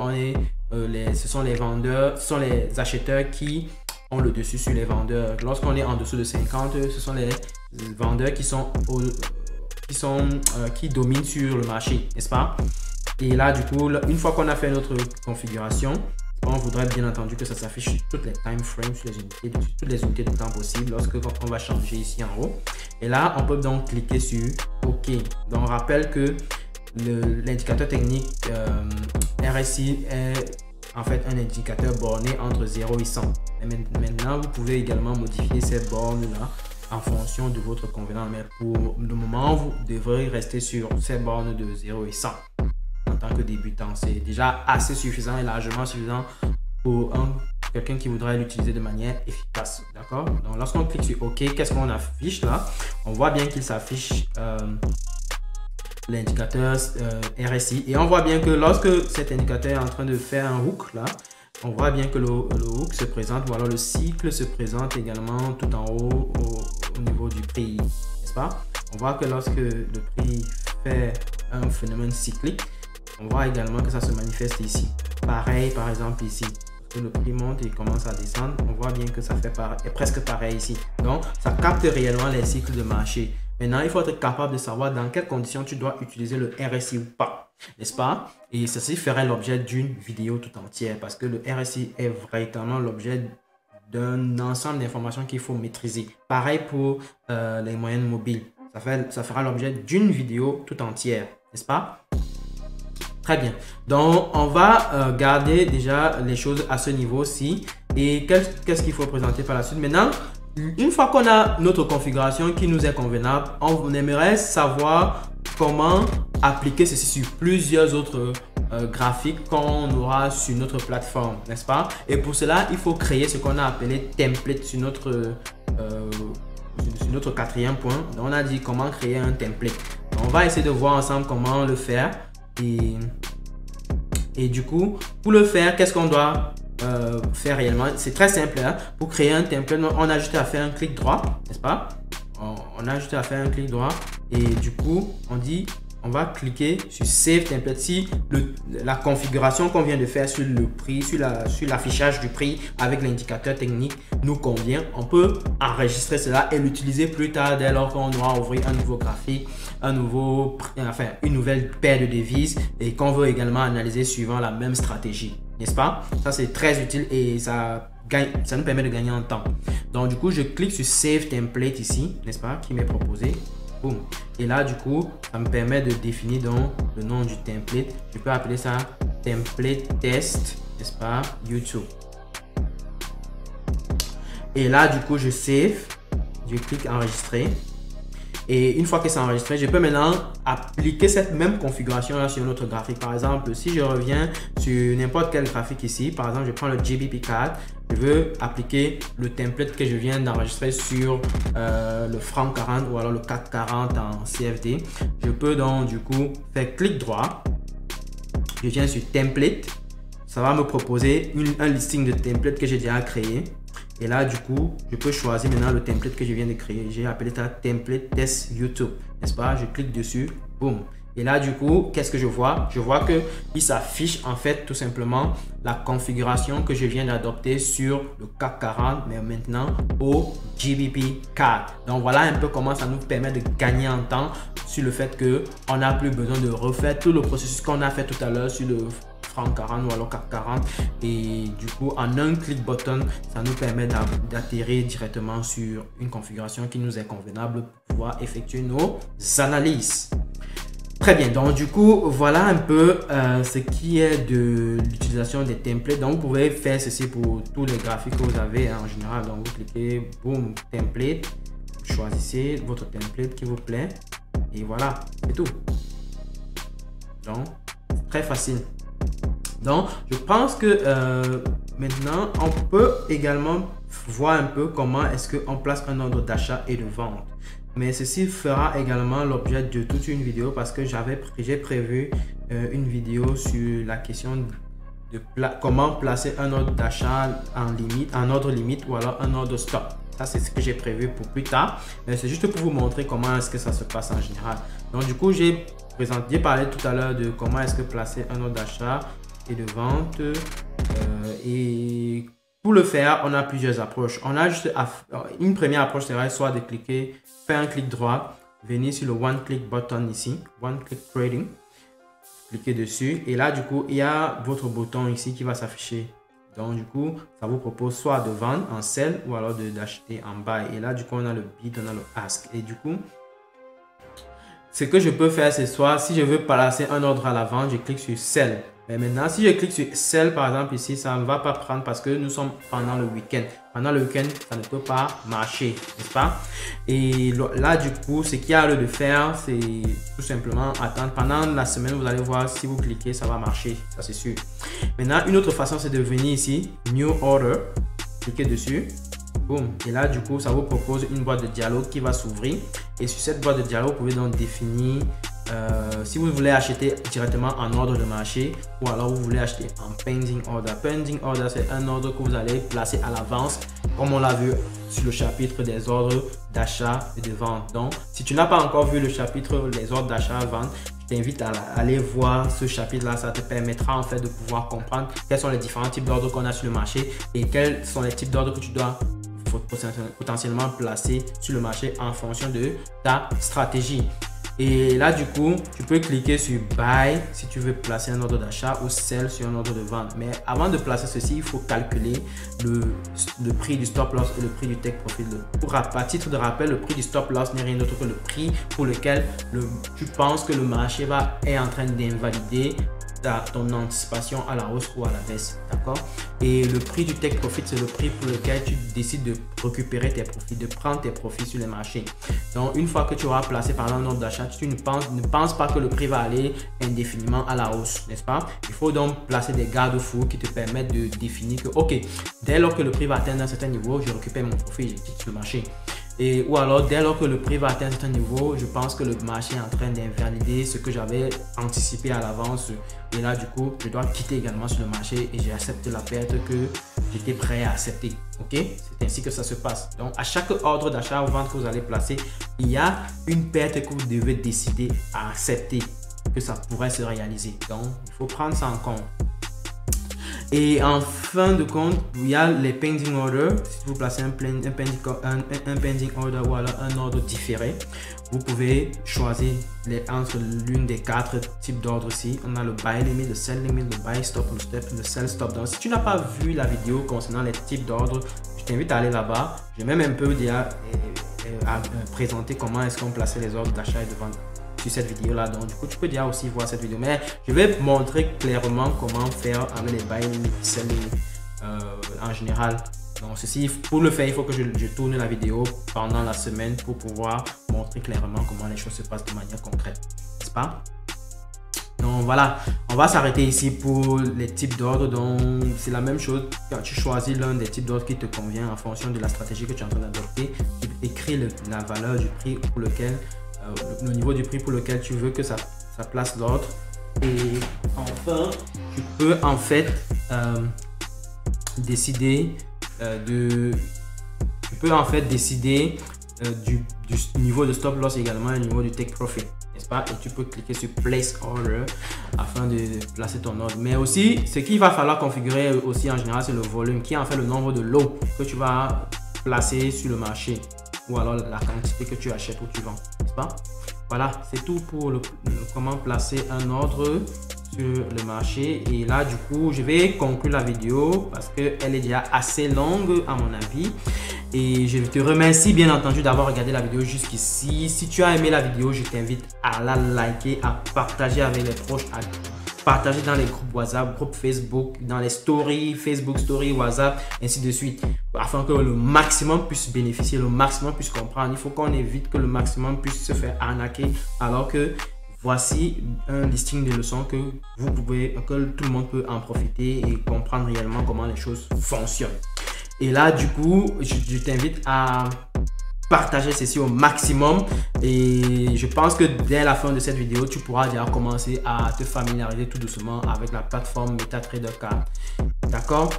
ce sont les vendeurs, ce sont les acheteurs qui ont le dessus sur les vendeurs. Lorsqu'on est en dessous de 50, ce sont les vendeurs qui dominent sur le marché, n'est-ce pas? Et là, du coup, une fois qu'on a fait notre configuration, on voudrait bien entendu que ça s'affiche sur toutes les time frames, sur toutes les unités de temps possibles lorsque on va changer ici en haut. Et là, on peut donc cliquer sur OK. Donc, on rappelle que l'indicateur technique RSI est en fait un indicateur borné entre 0 et 100. Et maintenant, vous pouvez également modifier ces bornes-là en fonction de votre convenant. Mais pour le moment, vous devrez rester sur ces bornes de 0 et 100. En tant que débutant, c'est déjà assez suffisant et largement suffisant pour quelqu'un qui voudrait l'utiliser de manière efficace. D'accord? Donc, lorsqu'on clique sur OK, qu'est-ce qu'on affiche là? On voit bien qu'il s'affiche l'indicateur RSI et on voit bien que lorsque cet indicateur est en train de faire un hook là, on voit bien que le hook se présente ou alors le cycle se présente également tout en haut au niveau du prix, n'est-ce pas? On voit que lorsque le prix fait un phénomène cyclique, on voit également que ça se manifeste ici. Pareil, par exemple ici. Lorsque le prix monte et commence à descendre, on voit bien que ça fait presque pareil ici. Donc, ça capte réellement les cycles de marché. Maintenant, il faut être capable de savoir dans quelles conditions tu dois utiliser le RSI ou pas, n'est-ce pas? Et ceci ferait l'objet d'une vidéo tout entière parce que le RSI est véritablement l'objet d'un ensemble d'informations qu'il faut maîtriser. Pareil pour les moyennes mobiles. Ça fera l'objet d'une vidéo tout entière, n'est-ce pas? Très bien. Donc, on va garder déjà les choses à ce niveau-ci. Et qu'est-ce qu'il faut présenter par la suite? Maintenant, une fois qu'on a notre configuration qui nous est convenable, on aimerait savoir comment appliquer ceci sur plusieurs autres graphiques qu'on aura sur notre plateforme, n'est-ce pas? Et pour cela, il faut créer ce qu'on a appelé template sur notre quatrième point. Donc, on a dit comment créer un template. Donc, on va essayer de voir ensemble comment le faire. Et du coup, pour le faire, qu'est-ce qu'on doit faire réellement? C'est très simple. Hein? Pour créer un template, on a juste à faire un clic droit, n'est-ce pas? On a juste à faire un clic droit et du coup, on va cliquer sur Save Template. Si la configuration qu'on vient de faire sur le prix, sur l'affichage du prix avec l'indicateur technique nous convient, on peut enregistrer cela et l'utiliser plus tard dès lors qu'on aura ouvrir un nouveau graphique, une nouvelle paire de devises et qu'on veut également analyser suivant la même stratégie, n'est-ce pas? Ça, c'est très utile et ça nous permet de gagner en temps. Donc, du coup, je clique sur Save Template ici, n'est-ce pas, qui m'est proposé. Boom. Et là, du coup, ça me permet de définir donc le nom du template. Je peux appeler ça template test, n'est-ce pas, YouTube. Et là, du coup, je save. Je clique enregistrer. Et une fois que c'est enregistré, je peux maintenant appliquer cette même configuration là sur notre graphique. Par exemple, si je reviens sur n'importe quel graphique ici, par exemple, je prends le GBP Card, je veux appliquer le template que je viens d'enregistrer sur le franc 40 ou alors le CAC 40 en CFD. Je peux donc du coup faire clic droit. Je viens sur template. Ça va me proposer un listing de templates que j'ai déjà créé. Et là, du coup, je peux choisir maintenant le template que je viens de créer. J'ai appelé ça template test YouTube, n'est-ce pas? Je clique dessus, boum. Et là, du coup, qu'est-ce que je vois? Je vois qu'il s'affiche en fait tout simplement la configuration que je viens d'adopter sur le CAC 40, mais maintenant au GBP Card. Donc voilà un peu comment ça nous permet de gagner en temps sur le fait qu'on n'a plus besoin de refaire tout le processus qu'on a fait tout à l'heure sur le franc 40 ou alors CAC 40. Et du coup, en un clic button, ça nous permet d'atterrir directement sur une configuration qui nous est convenable pour pouvoir effectuer nos analyses. Très bien, donc du coup, voilà un peu ce qui est de l'utilisation des templates. Donc, vous pouvez faire ceci pour tous les graphiques que vous avez en général. Donc, vous cliquez, boum, template, choisissez votre template qui vous plaît et voilà, c'est tout. Donc, très facile. Donc, je pense que maintenant, on peut également voir un peu comment est-ce qu'on place un ordre d'achat et de vente. Mais ceci fera également l'objet de toute une vidéo parce que j'ai prévu une vidéo sur la question de comment placer un ordre d'achat en ordre limite ou alors un ordre stop. Ça, c'est ce que j'ai prévu pour plus tard. Mais c'est juste pour vous montrer comment est-ce que ça se passe en général. Donc, du coup, j'ai parlé tout à l'heure de comment est-ce que placer un ordre d'achat et de vente. Et pour le faire, on a plusieurs approches. On a juste une première approche serait soit de cliquer, faire un clic droit, venir sur le One Click button ici, One Click Trading, cliquez dessus et là du coup il y a votre bouton ici qui va s'afficher. Donc du coup ça vous propose soit de vendre en sell ou alors d'acheter en buy. Et là du coup on a le bid, on a le ask. Et du coup ce que je peux faire c'est soit si je veux placer un ordre à la vente, je clique sur sell. Mais maintenant, si je clique sur Sell, par exemple, ici, ça ne va pas prendre parce que nous sommes pendant le week-end. Pendant le week-end, ça ne peut pas marcher, n'est-ce pas? Et là, du coup, ce qu'il y a lieu de faire, c'est tout simplement attendre. Pendant la semaine, vous allez voir si vous cliquez, ça va marcher, ça c'est sûr. Maintenant, une autre façon, c'est de venir ici, New Order, cliquez dessus. Boom. Et là, du coup, ça vous propose une boîte de dialogue qui va s'ouvrir. Et sur cette boîte de dialogue, vous pouvez donc définir si vous voulez acheter directement en ordre de marché ou alors vous voulez acheter en pending order. Pending order, c'est un ordre que vous allez placer à l'avance, comme on l'a vu sur le chapitre des ordres d'achat et de vente. Donc, si tu n'as pas encore vu le chapitre des ordres d'achat et vente, je t'invite à aller voir ce chapitre-là. Ça te permettra en fait de pouvoir comprendre quels sont les différents types d'ordres qu'on a sur le marché et quels sont les types d'ordres que tu dois potentiellement placer sur le marché en fonction de ta stratégie. Et là, du coup, tu peux cliquer sur Buy si tu veux placer un ordre d'achat ou Sell sur un ordre de vente. Mais avant de placer ceci, il faut calculer le prix du stop loss et le prix du take profit. À titre de rappel, le prix du stop loss n'est rien d'autre que le prix pour lequel tu penses que le marché est en train d'invalider ton anticipation à la hausse ou à la baisse, d'accord? Et le prix du take profit, c'est le prix pour lequel tu décides de récupérer tes profits, de prendre tes profits sur les marchés. Donc, une fois que tu auras placé par exemple un ordre d'achat, tu ne penses pas que le prix va aller indéfiniment à la hausse, n'est-ce pas? Il faut donc placer des garde-fous qui te permettent de définir que, ok, dès lors que le prix va atteindre un certain niveau, je récupère mon profit, je quitte le marché. Ou alors, dès lors que le prix va atteindre un certain niveau, je pense que le marché est en train d'invalider ce que j'avais anticipé à l'avance. Et là, du coup, je dois quitter également sur le marché et j'accepte la perte que j'étais prêt à accepter. Ok? C'est ainsi que ça se passe. Donc, à chaque ordre d'achat ou vente que vous allez placer, il y a une perte que vous devez décider à accepter, que ça pourrait se réaliser. Donc, il faut prendre ça en compte. Et en fin de compte, il y a les pending orders. Si vous placez un pending order ou alors un ordre différé, vous pouvez choisir entre l'une des 4 types d'ordres ici. On a le buy limit, le sell limit, le buy stop, le sell stop. Donc, si tu n'as pas vu la vidéo concernant les types d'ordres, je t'invite à aller là-bas. J'ai même un peu déjà présenté comment est-ce qu'on plaçait les ordres d'achat et de vente sur cette vidéo là. Donc du coup tu peux déjà aussi voir cette vidéo, mais je vais montrer clairement comment faire avec les buy limit, sell limit en général. Donc ceci, pour le faire, il faut que je tourne la vidéo pendant la semaine pour pouvoir montrer clairement comment les choses se passent de manière concrète, n'est-ce pas? Donc voilà, on va s'arrêter ici pour les types d'ordres. Donc c'est la même chose quand tu choisis l'un des types d'ordres qui te convient en fonction de la stratégie que tu es en train d'adopter. Tu écris la valeur du prix pour lequel le niveau du prix pour lequel tu veux que ça place l'ordre. Et enfin, tu peux en fait décider du niveau de stop loss également et du niveau du take profit, n'est-ce pas? Et tu peux cliquer sur place order afin de placer ton ordre. Mais aussi, ce qu'il va falloir configurer aussi en général, c'est le volume, qui est en fait le nombre de lots que tu vas placer sur le marché, ou alors la quantité que tu achètes ou tu vends, n'est-ce pas? Voilà, c'est tout pour comment placer un ordre sur le marché. Et là, du coup, je vais conclure la vidéo parce qu'elle est déjà assez longue à mon avis. Et je te remercie bien entendu d'avoir regardé la vidéo jusqu'ici. Si tu as aimé la vidéo, je t'invite à la liker, à partager avec les proches, à partager dans les groupes WhatsApp, groupes Facebook, dans les stories, Facebook Stories, WhatsApp, ainsi de suite, afin que le maximum puisse bénéficier, le maximum puisse comprendre. Il faut qu'on évite que le maximum puisse se faire arnaquer, alors que voici un listing de leçons que que tout le monde peut en profiter et comprendre réellement comment les choses fonctionnent. Et là, du coup, je t'invite à partager ceci au maximum et je pense que dès la fin de cette vidéo, tu pourras déjà commencer à te familiariser tout doucement avec la plateforme MetaTrader 4. D'accord?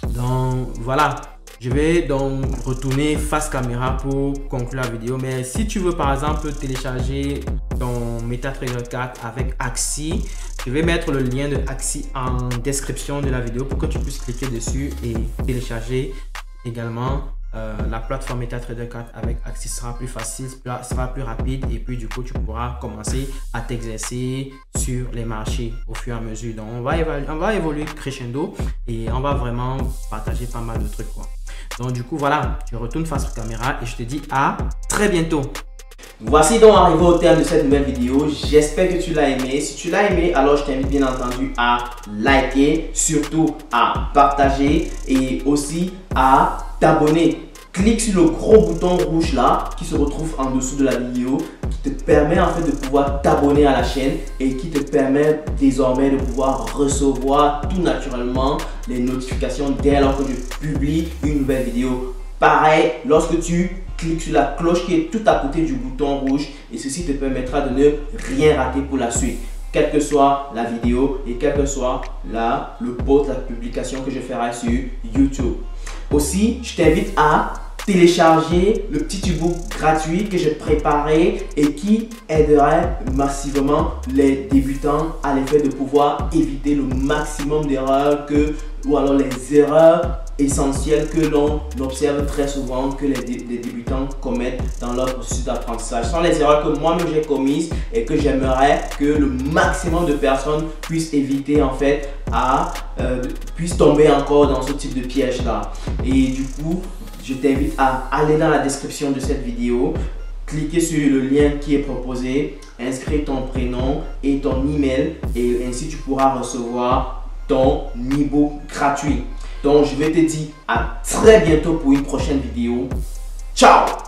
Donc, voilà. Je vais donc retourner face caméra pour conclure la vidéo. Mais si tu veux par exemple télécharger ton MetaTrader 4 avec Axie, je vais mettre le lien de Axie en description de la vidéo pour que tu puisses cliquer dessus et télécharger également la plateforme MetaTrader 4 avec Axie. Sera plus facile, sera plus rapide et puis du coup tu pourras commencer à t'exercer sur les marchés au fur et à mesure. Donc on va évoluer crescendo et on va vraiment partager pas mal de trucs quoi. Donc du coup voilà, je retourne face à la caméra et je te dis à très bientôt. Voici donc arrivé au terme de cette nouvelle vidéo. J'espère que tu l'as aimé. Si tu l'as aimé, alors je t'invite bien entendu à liker, surtout à partager et aussi à t'abonner. Clique sur le gros bouton rouge là qui se retrouve en dessous de la vidéo, qui te permet en fait de pouvoir t'abonner à la chaîne et qui te permet désormais de pouvoir recevoir tout naturellement les notifications dès lors que je publie une nouvelle vidéo. Pareil, lorsque tu cliques sur la cloche qui est tout à côté du bouton rouge, et ceci te permettra de ne rien rater pour la suite, quelle que soit la vidéo et quel que soit le post, la publication que je ferai sur YouTube. Aussi, je t'invite à télécharger le petit ebook gratuit que j'ai préparé et qui aiderait massivement les débutants à l'effet de pouvoir éviter le maximum d'erreurs ou alors les erreurs essentielles que l'on observe très souvent que les débutants commettent dans leur processus d'apprentissage. Ce sont les erreurs que moi-même j'ai commises et que j'aimerais que le maximum de personnes puissent éviter en fait puissent tomber encore dans ce type de piège là. Et du coup, je t'invite à aller dans la description de cette vidéo, cliquer sur le lien qui est proposé, inscrire ton prénom et ton email et ainsi tu pourras recevoir ton ebook gratuit. Donc je vais te dire à très bientôt pour une prochaine vidéo. Ciao!